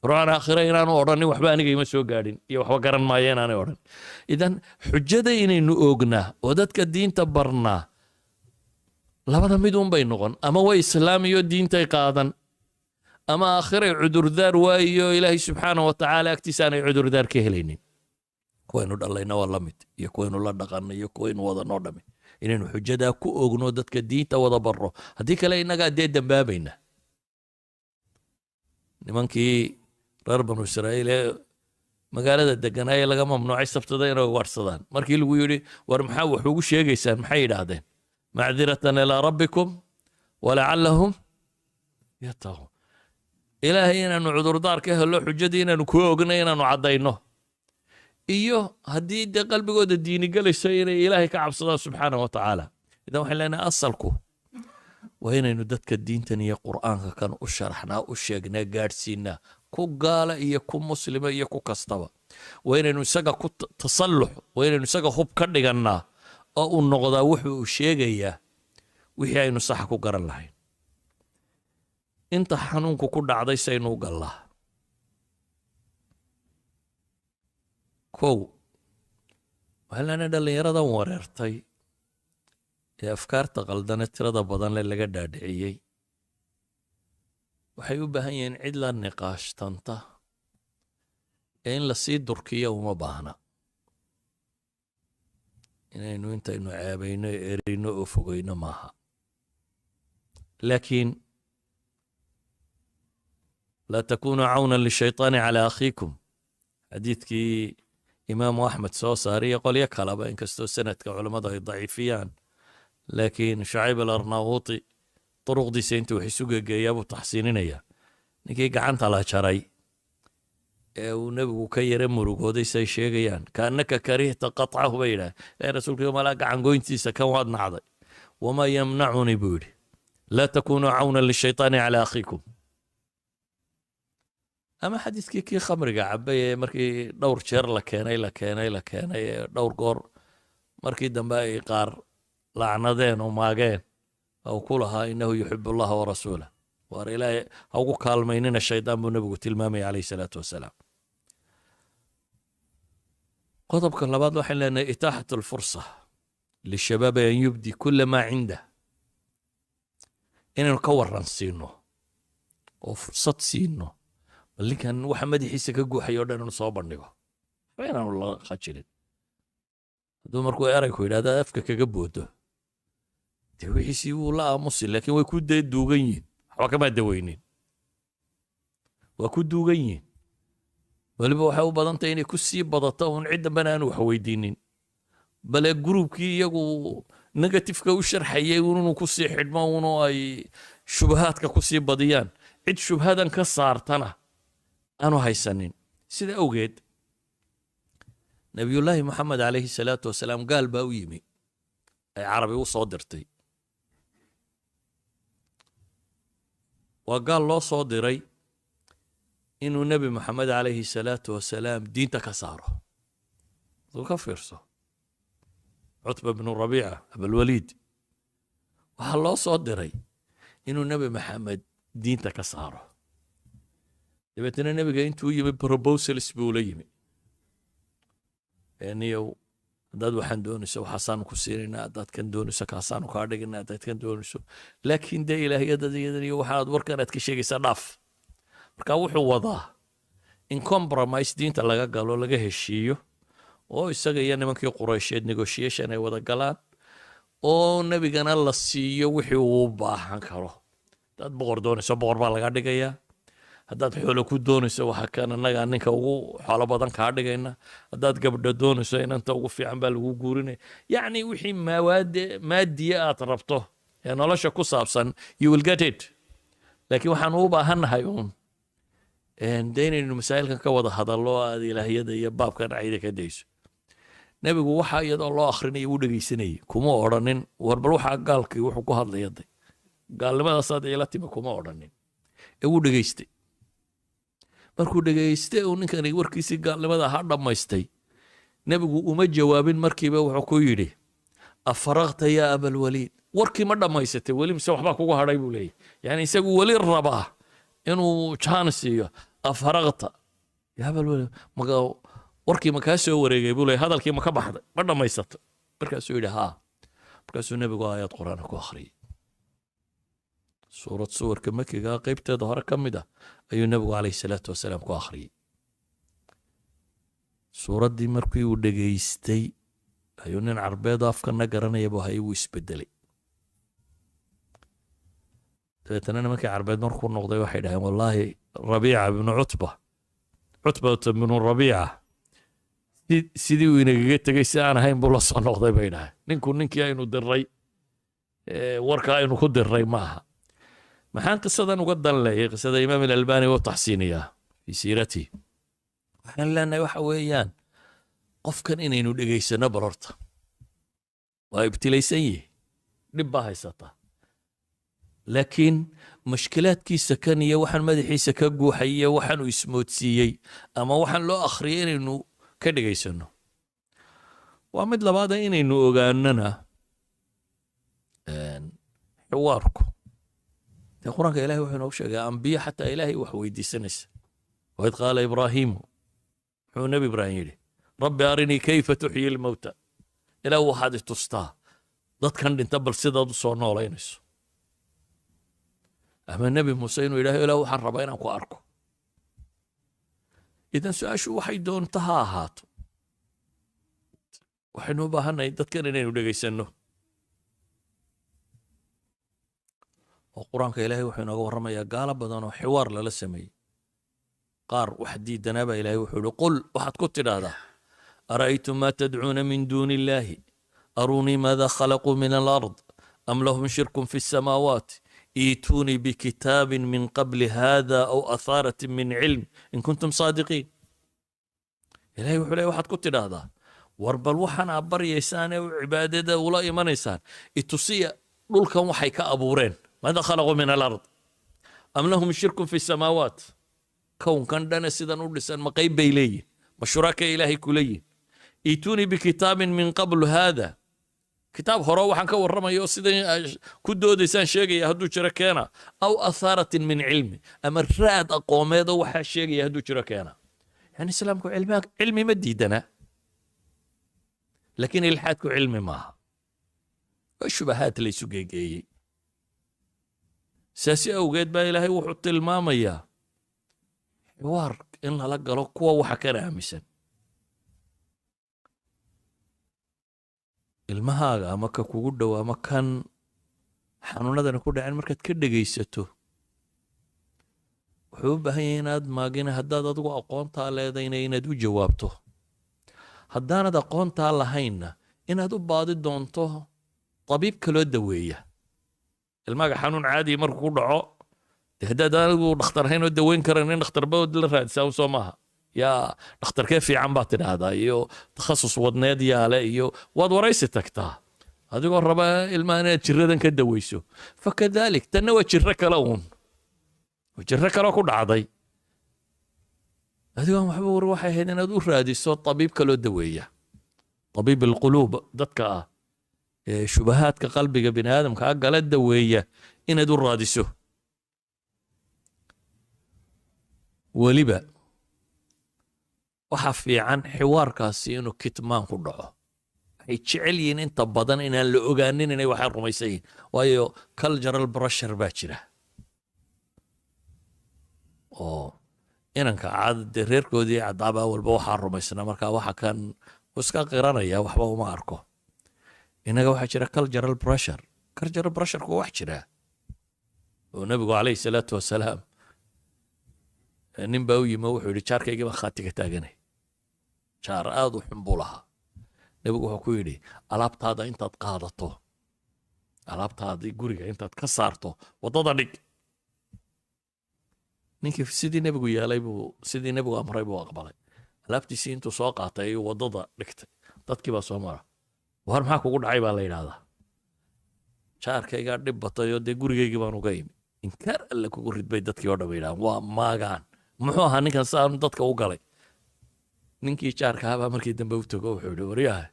فرعون آخرين ينان وراني وحباني كيما سو قادين يوحوا قرن ما ينان وران إذن حجده ينان ووغنا ودادك الدين تبرنا labada mid uun bay noqon ama way islaamiyo diintay qaadan ama aakhiray cudurdaar waayo ilaahay subxaana wa tacaala agtiisa aanay cudurdaar ka helaynin. kuwaynu dhallayna waa la mid, iyo kuwaynu la dhaqanna, iyo kuwaynu wada noo dhamme, inaynu xujadaa ku ogno dadka diinta wada barro. haddii kale innagaa dee dambaabayna. nimankii reer banu israa'iil ee magaalada deganaa ee laga mamnuucay sabtada inay ugaadhsadaan, markii lagu yidhi war maxaa wax ugu sheegaysaan, maxay yidhaahdeen? macdiratan ilaa rabbikum walacallahum yattaquun. ilaahay inaanu cudurdaar ka helo, xujadii inaanu ku ogno, inaanu caddayno, iyo haddii dee qalbigooda diini gelayso inay ilaahay ka cabsadaan subxaana wa tacaala. idan waxaan leenahay asalku waa inaynu dadka diintan iyo qur'aanka kan u sharaxnaa, u sheegnaa, gaadhsiinaa, ku gaala iyo ku muslima iyo ku kastaba. waa inaynu isaga ku tasallux, waa inaynu isaga hub ka dhigannaa oo uu noqdaa wuxuu uu sheegayaa wixii aynu saxa ku garan lahayn. inta xanuunku ku dhacday saynu u gallaa. kow, waxaan leenahay dhallinyaradan wareertay ee afkaarta qaldane tirada badan le laga dhaadhiciyey, waxay u baahan yihiin cid la niqaashtanta ee in lasii durkiya uma baahna. inaynu intaynu ceebayno, ereyno oo fogeyno maaha. laakiin laa takunuu cawnan lishayطaani calaa akhiikum, xadiidkii imaamu axmed soo saariyo qolyo kalaba, inkastoo sanadka culammadu ay daciifiyaan, laakiin shacayb alarnawuuti duruqdiisa intuu wax isu gegeeyaa buu taxsiininaya. ninkii gacanta la jaray ee uu nebigu ka yara murugooday say sheegayaan, kaannaka karihta qaطcahu bay yidhaah, ilahay rasuulka malaa gacan goyntiisa kan waad nacday. wamaa yamnacunii buu yidhi laa takunuu cawnan lishayطaani calaa akhiikum. ama xadiidkii kii khamriga cabay ee markii dhowr jeer la keenay ee dhowr goor markii dambe ay qaar lacnadeen oo maageen, ou ku lahaa inahu yuxibu allaha warasuulah. waar ilaahay ha ugu kaalmaynina shaydaan buu nebigu tilmaamaya calayhi salaatu wasalaam. qodobka labaad waxaan leenahay itaaxat alfursa lishabaabi an yubdi kula maa cindah, inaynu ka waran siino oo fursad siino. bal ninkan waxa madaxiisa ka guuxay oo dhan inu soo bandhigo, waxba inaanu la khajilin. hadduu markuu erayku yidhahda afka kaga boodo, dee wixiisii wuu la aamusi, laakiin way ku duugan yihin, waxba kamaa daweynin, waa ku duugan yihin. weliba waxay u badantay inay ku sii badato uun cid dambana aanu wax weydiinin, bale gruubkii iyagu negatifeka u sharxayay inuu ku sii xidhmo unu ay shubahaadka ku sii badiyaan, cid shubhadan ka saartana aanu haysanin. sida awgeed nabiyullaahi moxamed calayhi salaatu wasalaam gaal baa u yimi, ay carabi u soo dirtay. waa gaal loo soo diray inuu nebi moxamed calayhi salaatu wasalaam diinta ka saaro. aduu ka fiirso, cutba bnu rabiica abalwaliid waxaa loo soo diray inuu nebi maxamed diinta ka saaro. dabeetna nebiga intuu yimi proposals buu la yimi, niyow haddaad waxaan doonayso waxaasaanu ku siinaynaa, haddaad kan doonayso kaasaanu kaa dhiganaa, haddaad kan doonayso, laakiin dee ilaahiyadayadan iyo waxaad warkan aad ka sheegaysaa dhaaf. marka wuxuu wadaa in compromise diinta laga galo, laga heshiiyo, oo isaga iyo nimankii quraysheed negotiation ay wada galaan, oo nebigana la siiyo wixii uu baahan karo. haddaad boqor doonayso boqor baa laga dhigayaa, haddaad xoolo ku doonayso waxa kan annagaa ninka ugu xoolo badan kaa dhigayna, haddaad gabdho doonayso inanta ugu fiican baa lagu guurinaya. yacni wixii maadiya aad rabto ee nolosha ku saabsan, you will get it. laakiin waxaan u baahannahay uun dee inaynu masaa'ilkan ka wada hadallo, aad ilaahiyada iyo baabkan cayda ka dayso. nebigu waxa iyadoo loo akhrinayo u dhegaysanayay, kuma odhanin war bal waxaa gaalkii wuxuu ku hadlaya day gaalnimadaasaad ila timi, kuma odhanin, ee wuu dhegaystay. markuu dhegaystay uu ninkani warkiisii gaalnimada ha dhammaystay, nebigu uma jawaabin markiiba, wuxuu ku yidhi afaraqta yaa abalwaliid, warkii ma dhammaysatay weli mise waxbaa kugu hadhay buu leeyahy. yani isagu weli rabaa inuu jaan siiyo. afaraqta yaa abalwaliid, warkii ma kaa soo wareegay buu leeyahy, hadalkii ma ka baxday, ma dhammaysato? markaasuu yidhi haa. markaasuu nebigu aayad qur'aana ku akhriyey, suurad suwarka makiga qaybteeda hore ka mid ah ayuu nebigu calayhi salaatu wasalaam ku akhriyey. suuraddii markii uu dhegaystay ayuu nin carbeedoo afkana garanayaba hay wuu isbedelay. dabeetana nimankii carbeed markuu noqday waxay dhaheen wallaahi rabiica bnu cutbata bnu rabiica sidii uu inagaga tegey si aan ahayn buu la soo noqday bay dhaheen. ninkii aynu diray warka aynu ku diray ma aha. maxaan qisadan uga dan leeyay? qisada imaam alalbani wuu taxsiiniyaa fii siiratihi. waxaan leenahay waxa weeyaan qofkan inaynu dhegaysano bal horta waa ibtilaysan yihi, dhib baa haysataa, laakiin mashkilaadkiisa kan iyo waxaan madaxiisa ka guuxay iyo waxaan uu ismoodsiiyey ama waxaan loo akhriyay inaynu ka dhegaysano. waa mid labaada inaynu ogaanana xiwaarku dee qur-aanka ilahay wuxuu inoogu sheegay ambiye xataa ilaahay wax weydiisanaysa. waid qaala ibraahiimu, muxuu nebi ibraahim yidhi, rabbi arinii kayfa tuxyi lmowta, ilaah waxaad i tustaa dadkan dhinta bal sidaad u soo noolaynayso. ama nebi muuse inuu yidhahdo ilaah waxaan rabaa inaan ku arko. idan su-aashu waxay doonta ha ahaato, waxaynu u baahannahay dadkan inaynu dhegaysanno. oo qur-aanka ilaahay wuxuu inooga warramayaa gaalo badan oo xiwaar lala sameeyey. qaar wax diidanaabaa ilaahay wuxuu yihi qul waxaad ku tidhaahdaa ara'aytum maa tadcuuna min duuni illaahi arunii maada khalaquu min alard am lahum shirkun fi الsamaawaat iituunii bikitaabin min qabli hada aw athaaratin min cilm in kuntum saadiqiin. ilahay wuxuu leeyahy waxaad ku tidhaahdaa war bal waxaan aad baryaysaan ee cibaadada ula imanaysaan itusiya dhulkan waxay ka abuureen. maada khalaquu min alard am lahum shirkun fi الsamaawaat, kownkan dhane sidan u dhisan ma qayb bay leeyihin, ma shuraakay ilaahay ku leeyihin. iituunii bikitaabin min qablu haada, kitaab hore waxaan ka warramaya oo sidan ku doodaysaan sheegaya hadduu jiro keena, aw athaaratin min cilmi, ama raad aqoomeed oo waxaa sheegaya hadduu jiro keena. yani islaamku cilmi ma diidana, laakiin ilxaadku cilmi maaha, waa shubahaad la isu geegeeyey. saasi awgeed baa ilaahay wuxuu tilmaamayaa xiwaar in lala galo kuwa waxa kana aaminsan. ilmahaaga ama ka kugu dhow ama kan xanuunadani ku dhaceen markaad ka dhegaysato wuxuu u baahan yahay inaad maagina haddaad adigu aqoontaa leedayna inaad u jawaabto, haddaanad aqoontaa lahaynna inaad u baadi doonto tabiib kaloo daweeya. ilmaaga xanuun caadiya markuu ku dhaco de haddaad anigu dhakhtar ahayn oo daweyn karan in dhakhtarbaod la raadisaa soo maaha. yaa dhakhtarkee fiican baad tidhaahdaa iyo takhasus wadneed yaale iyo waad waraysi tagtaa adigoo raba ilmaha inaad jiradan ka daweyso. fakadalik tanna waa jiro kale uun, waa jiro kaloo ku dhacday adigoon waxba war waxay ahayd inaad u raadiso tabiib kaloo daweeya, tabiib alquluub dadka ah ee shubahaadka qalbiga bini aadamka ah gala daweeya inaad u raadiso. weliba waxaa fiican xiwaarkaasi inuu kitmaan ku dhaco. waxay jecel yihiin inta badan inaan la ogaanin inay waxay rumaysan yihiin, waayo cultural pressure baa jira oo inanka caadade reerkoodii caddaabaa walba waxaa rumaysnaa, markaa waxa kan iska qiranaya waxba uma arko. inaga waxaa jira cultural pressureku wax jira oo nebigu calayhi salaatu wasalaam nin baa u yimi wuxuu yidhi jaarkaygii baan khaatiga taaganay. jaar aad u xun buu lahaa. nebigu wuxuu ku yidhi alaabtaada intaad qaadato, alaabtaadii guriga intaad ka saarto waddada dhig. ninkii sidii nebigu yeelay buu, sidii nebigu amray buu aqbalay. alaabtiisii intuu soo qaatay ayuu waddada dhigtay. dadkii baa soo mara, war maxaa kugu dhacay baa la yidhaahdaa. jaarkaygaa dhib batay oo dee gurigaygii baan uga imi. inkaar alle kugu ridbay dadkii oo dhan bay yidhahaan waa maagaan, muxuu ahaa ninkan saanu dadka u galay. ninkii jaarkahabaa markii dambe u tago wuxuu yidhi waryaha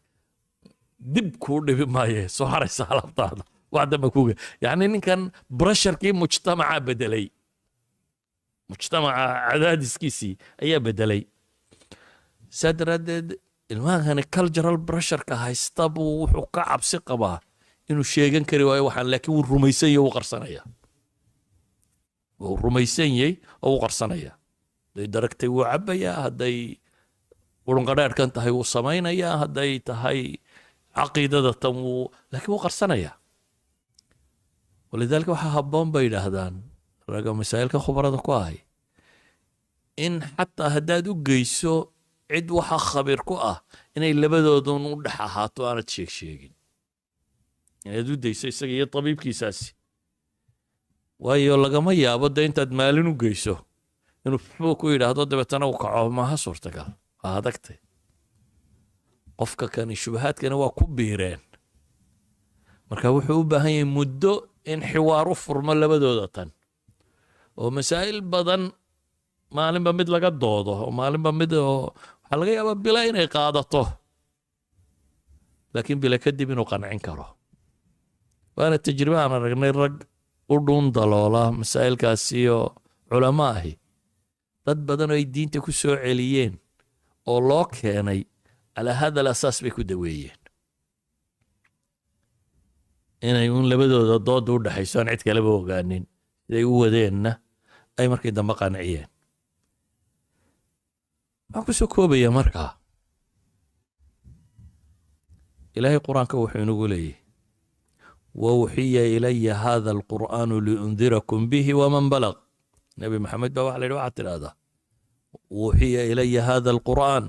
dib kuu dhibi maaye soo haraysa alaabtaada wax dambe kuga. yacni ninkan brasharkii mujtamacaa bedelay, mujtamaca cadaadiskiisii ayaa bedelay. saa daraaddeed ilmahani cultural pressureka haysta buu wuxuu ka cabsi qabaa inuu sheegan kari waayo waxaan, laakiin wuu rumaysan iyo wuu qarsanaya. rumaysan yahay oo u qarsanaya hadday daragtay wuu cabbayaa hadday qurunqadhaadhkan tahay wuu samaynayaa hadday tahay caqiidada tan laakiin wuu qarsanayaa walidaalika waxaa habboon bay yidhaahdaan ragga masaa'ilka khubarada ku ahay in xataa haddaad u geyso cid waxa khabiir ku ah inay labadoodun u dhex ahaato aanad sheegin inaad u dayso isaga iyo tabiibkiisaasi waayo lagama yaabo de intaad maalin u geyso inuu fuxuu ku yidhaahdo dabeetana u kaco maaha suurtagal waa adagtay qofka kani shubahaadkani waa ku biireen marka wuxuu u baahan yahay muddo in xiwaar u furmo labadooda tan oo masaa'il badan maalinba mid laga doodo oo maalinba mid oo waxaa laga yaabaa bila inay qaadato laakiin bila kadib inuu qancin karo waana tajribe aan aragnay rag u dhuun daloola masaa'ilkaasiyo culamo ahi dad badan oo ay diinta ku soo celiyeen oo loo keenay calaa hada alasaas bay ku daweeyeen inay un labadooda dooda u dhexayso aan cid kaleba ogaanin siday u wadeenna ay markii dambe qanciyeen waxaan ku soo koobaya markaa ilaahay qur-aanka wuxuu inagu leeyahy wawxiya ilaya hada alqur'aanu liundirakum bihi waman balag nabi maxamed baa waxa la yidhi waxaad tidhahdaa wuxiya ilaya hada alqur'aan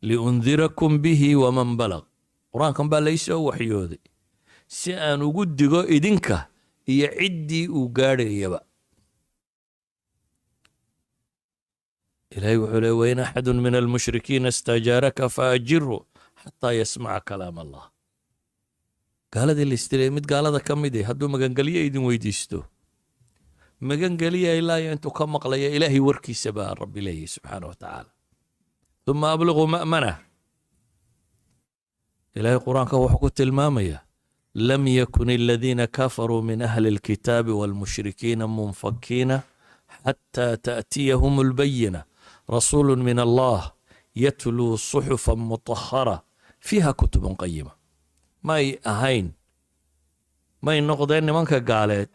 liundirakum bihi waman balag qur-aankan baa laysoo waxyooday si aan ugu digo idinka iyo ciddii uu gaadhayaba ilaahay wuxuu leey wain axadun min almushrikiina istajaaraka faajirhu xataa yasmaca kalaam allah gaaladii la istilay mid gaalada ka mid ah hadduu magangelyo idin weydiisto magangeliya ilaa intuu ka maqlaya ilaahay warkiisa baa rabbi leeyahy subxaana wa tacaala uma abliquu ma'manah ilaahay qur-aanka wuxuu ku tilmaamaya lam yakun aladiina kafaruu min ahli alkitaabi waalmushrikiina munfakiina xataa ta'tiyahum albayina rasuulu min allah yatluu suxufan mutahara fiiha kutubun qayima may ahayn may noqdeen nimanka gaaleed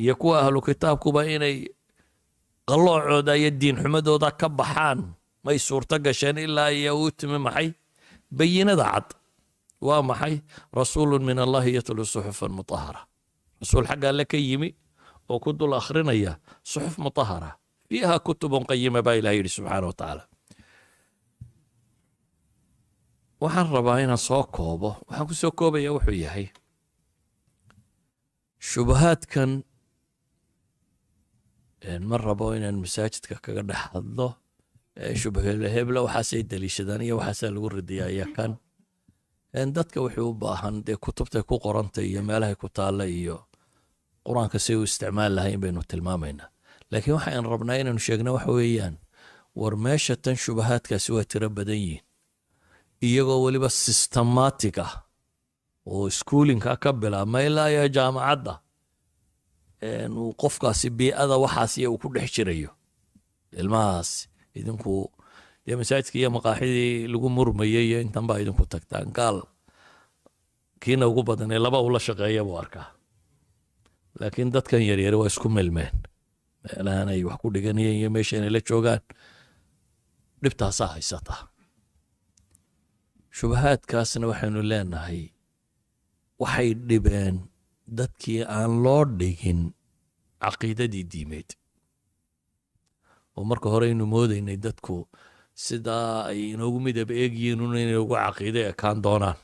iyo kuwa ahlu kitaabkuba inay qalloocooda iyo diin xumadooda ka baxaan may suurto gasheen ilaa iyo uu timi maxay bayinada cad waa maxay rasuulu min allahi yatluu suxufan mutahara rasuul xagga alle ka yimi oo ku dul akhrinaya suxuf mutahara fiiha kutubun qayima baa ilaah yidhi subxaana wa tacaala waxaan rabaa inaan soo koobo waxaan ku soo koobaya wuxuu yahay shubahaadkan ma rabo inaan masaajidka kaga dhex hadlo shubahehebla waxaasay daliishadaan iyo waxaasaa lagu ridiyaa iyo kan dadka wuxuu u baahan dee kutubtay ku qorantay iyo meelahay ku taalla iyo qur-aanka say u isticmaal lahayn baynu tilmaamaynaa laakiin waxaan rabnaa inaanu sheegna waxa weeyaan war meesha tan shubahaadkaasi waa tiro badan yihin iyagoo weliba systematic ah oo schoolinka ka bilaabma ilaa iyo jaamacadda uu qofkaasi bii'ada waxaasiya uu ku dhex jirayo ilmahaas idinku dee masaajidka iyo maqaaxidii lagu murmayay iyo intan baa idinku tagtaan gaal kiina ugu badanee laba ula shaqeeya buu arkaa laakiin dadkan yaryar waa isku milmeen meelahan ay wax ku dhiganayeen iyo meesha inay la joogaan dhibtaasaa haysataa shubahaadkaasna waxaynu leenahay waxay dhibeen dadkii aan loo dhigin caqiidadii diimeed oo marka hore aynu moodaynay dadku sidaa ay inoogu midab eegyihiin un inay ugu caqiide ekaan doonaan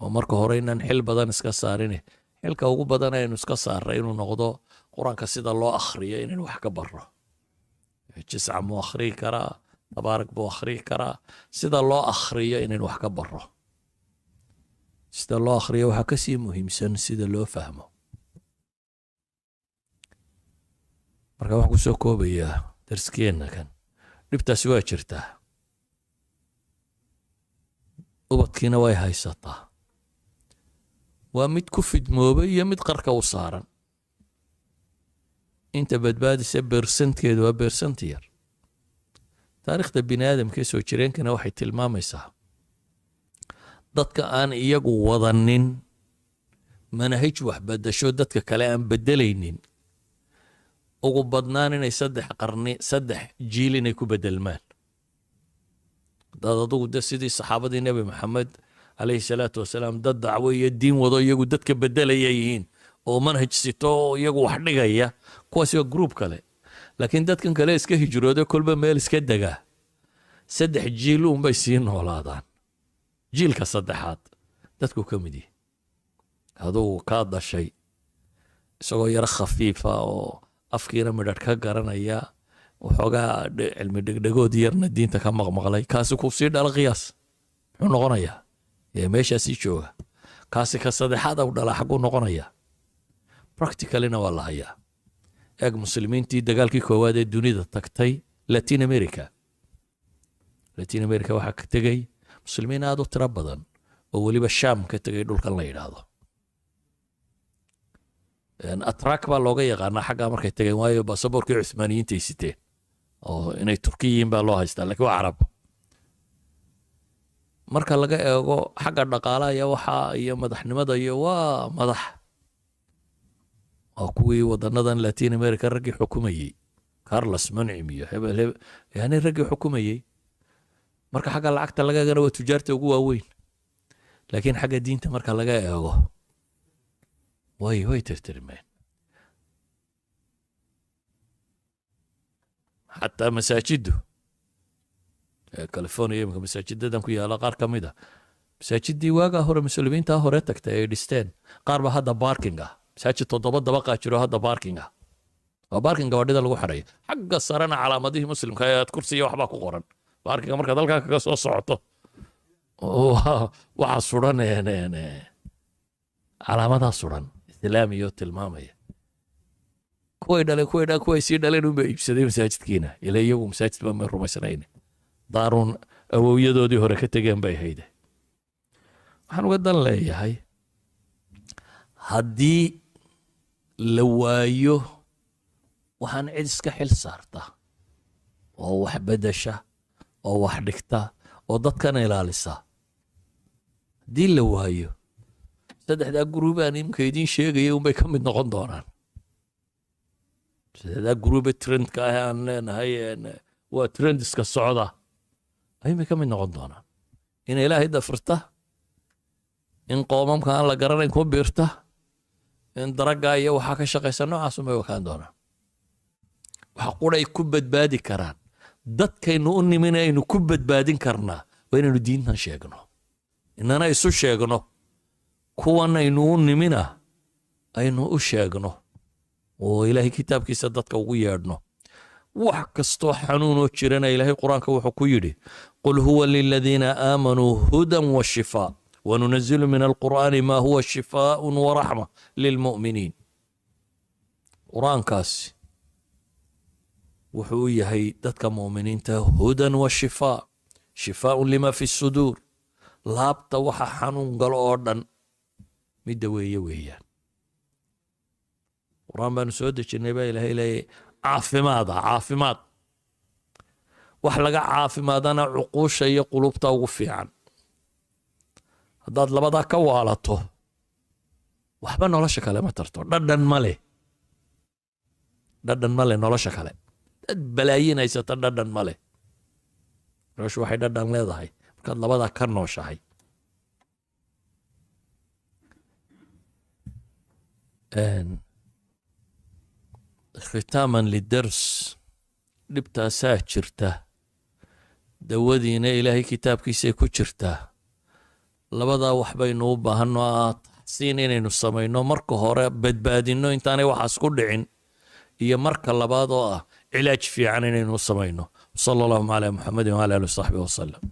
oo marka hore inaan xil badan iska saarine xilka ugu badan aynu iska saarray inuu noqdo qur-aanka sida loo akhriyo inaynu wax ka barro jisca muu akhriyi karaa tabaarak buu akhriyi karaa sida loo akhriyo inaynu wax ka barro sida loo akhriyo waxaa ka sii muhiimsan sida loo fahmo marka waxaan ku soo koobayaa darskeenna kan dhibtaasi waa jirtaa ubadkiina way haysataa waa mid ku fidmoobay iyo mid qarka u saaran inta badbaadisa beersantkeedu waa beersanti yar taariikhda bini aadamkee soo jireenkana waxay tilmaamaysaa dadka aan iyagu wadanin manahij wax bedasho dadka kale aan bedelaynin ugu badnaan inay 3 jiil inay ku bedelmaan dad adugu de sidii saxaabadii nebi maxamed calayhi salaatu wasalaam dad dacwo iyo diin wado iyagu dadka bedelaya yihiin oo manhaj sito oo iyagu wax dhigaya kuwaasi waa group kale laakiin dadkan kale iska hijrooda kolba meel iska degaa 3 jiil unbay sii noolaadaan jiilka saddexaad dadku ka mid yihi adugu kaa dashay isagoo yaro khafiifa oo afkiina midhadh ka garanaya waxoogaa cilmi dhegdhegood yarna diinta ka maqmaqlay kaasi ku sii dhala qiyaas muxuu noqonayaa meeshaasii jooga kaasi ka saddexaad u dhala xaguu noqonayaa practicalina waa la hayaa eeg muslimiintii dagaalkii koowaad ee dunida tagtay latin america waxaa ka tegey muslimiin aad u tiro badan oo weliba shaam ka tegay dhulkan la yidhaahdo atrak baa looga yaqaanaa xaggaa markay tageen waayo basaboorkii cuthmaaniyiinta ay siteen oo inay turkiyiin baa loo haystaa laakiin waa carab marka laga eego xagga dhaqaalaha iyo waxa iyo madaxnimada iyo waa madax waa kuwii wadanadan latin america raggii xukumayey carlos mancim iyo hebel yani raggii xukumayey marka xagga lacagta laga eegana waa tujaarta ugu waaweyn laakiin xagga diinta marka laga eego way tirtirmeen xataa masaajidu california imika masaajidadan ku yaala qaar ka mid a masaajidii waagaa hore muslimiintaa hore tagtay ay dhisteen qaar ba hadda barking ah masaajid 7 dabaqaa jiro hadda barking ah waa barking gawadhida lagu xidhayo xagga sarena calaamadihii muslimka ee kursiya waxbaa ku qoran barkinga markaad halkaa kaga soo socoto waxa suran calaamadaa suran islaamiyo tilmaamaya kuway sii dhaleen unba iibsaday masaajidkiina ila iyagu masaajid ba may rumaysanayn daarun awowyadoodii hore ka tegeen bay hayde waxaan uga dan leeyahay haddii la waayo waxaan cid iska xil saarta oo wax bedesha oo wax dhigta oo dadkana ilaalisa haddii la waayo 3 gruubaan imika idiin sheegaya unbay ka mid noqon doonaan 3 gruube trendka ah aan leenahay waa trendiska socda ayay ka mid noqon doonaan in ilaahay dafirta in qoomamka aan la garanayn ku biirta in daraga iyo waxa ka shaqaysa noocaas uma wakaan doonaan waxa quray ku badbaadi karaan dadkaynu u niminaynu ku badbaadin karnaa waa inaynu diintan sheegno inana isu sheegno kuwan aynu u nimina aynu u sheegno oo ilaahay kitaabkiisa dadka ugu yeedhno wax kastoo xanuunoo jirana ilaahay qur-aanka wuxuu ku yidhi qul huwa liladiina aamanuu hudan wa shifaa wanunazilu min alqur'aani maa huwa shifaaun waraxma lilmu'miniin qur-aankaasi wuxuu u yahay dadka mu'miniinta hudan wa shifaa shifaaun lima fi suduur laabta waxa xanuun galo oo dhan midda weeyaan qur-aan baanu soo dejinay baa ilaahay leeyahay caafimaad wax laga caafimaadana cuquusha iyo qulubta ugu fiican haddaad labadaa ka waalato waxba nolosha kale ma tarto dhadhan male nolosha kale dad balaayin haysata dhadhan male noloshu waxay dhadhan leedahay markaad labadaa ka nooshahay khitaaman lidars dhibtaasaa jirta dawadiina ilaahay kitaabkiisay ku jirtaa labadaa wax baynu u baahanno taxsiin inaynu samayno marka hore badbaadinno intaanay waxaas ku dhicin iyo marka labaad oo ah cilaaj fiican inaynu samayno sala allahu calaa muxamedin wala alihi wasaxbihi wasalam